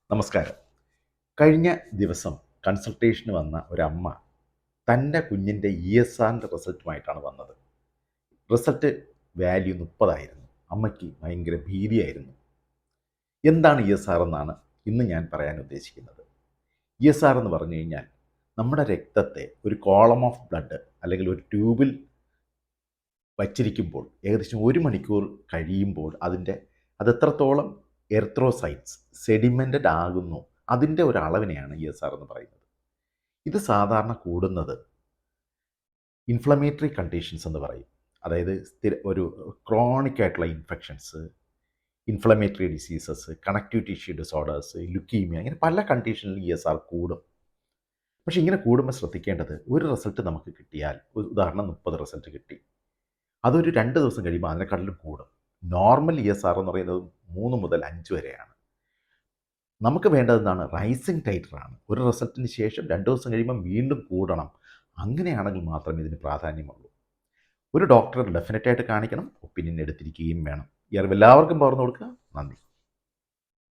നമസ്കാരം. കഴിഞ്ഞ ദിവസം കൺസൾട്ടേഷന് വന്ന ഒരമ്മ തൻ്റെ കുഞ്ഞിൻ്റെ ESRൻ്റെ റിസൾട്ടുമായിട്ടാണ് വന്നത്. റിസൾട്ട് വാല്യൂ 30 ആയിരുന്നു. അമ്മയ്ക്ക് ഭയങ്കര ഭീതിയായിരുന്നു. എന്താണ് ESR എന്നാണ് ഇന്ന് ഞാൻ പറയാൻ ഉദ്ദേശിക്കുന്നത്. ESR എന്ന് പറഞ്ഞു കഴിഞ്ഞാൽ നമ്മുടെ രക്തത്തെ ഒരു കോളം ഓഫ് ബ്ലഡ് അല്ലെങ്കിൽ ഒരു ട്യൂബിൽ വച്ചിരിക്കുമ്പോൾ ഏകദേശം 1 മണിക്കൂർ കഴിയുമ്പോൾ അത് എത്രത്തോളം എർത്രോസൈറ്റ്സ് സെഡിമെൻറ്റഡ് ആകുന്നു അതിൻ്റെ ഒരു അളവിനെയാണ് ESR എന്ന് പറയുന്നത്. ഇത് സാധാരണ കൂടുന്നത് ഇൻഫ്ലമേറ്ററി കണ്ടീഷൻസ് എന്ന് പറയും. അതായത് ഒരു ക്രോണിക് ആയിട്ടുള്ള infections, inflammatory diseases, connective tissue disorders, leukaemia, ഇങ്ങനെ പല കണ്ടീഷനിലും ESR കൂടും. പക്ഷേ ഇങ്ങനെ കൂടുമ്പോൾ ശ്രദ്ധിക്കേണ്ടത്, ഒരു റിസൾട്ട് നമുക്ക് കിട്ടിയാൽ, ഉദാഹരണം 30 റിസൾട്ട് കിട്ടി, അതൊരു 2 ദിവസം കഴിയുമ്പോൾ അതിനെക്കാട്ടിലും കൂടും. നോർമൽ ESR എന്ന് പറയുന്നത് 3 മുതൽ 5 വരെയാണ്. നമുക്ക് വേണ്ടതെന്താണ്? റൈസിങ് ടൈറ്ററാണ്. ഒരു റിസൾട്ടിന് ശേഷം 2 ദിവസം കഴിയുമ്പോൾ വീണ്ടും കൂടണം. അങ്ങനെയാണെങ്കിൽ മാത്രമേ ഇതിന് പ്രാധാന്യമുള്ളൂ. ഒരു ഡോക്ടറെ ഡെഫിനറ്റായിട്ട് കാണിക്കണം, ഒപ്പീനിയൻ എടുത്തിരിക്കുകയും വേണം. ഈ അറിവ് എല്ലാവർക്കും പകർന്നു കൊടുക്കുക. നന്ദി.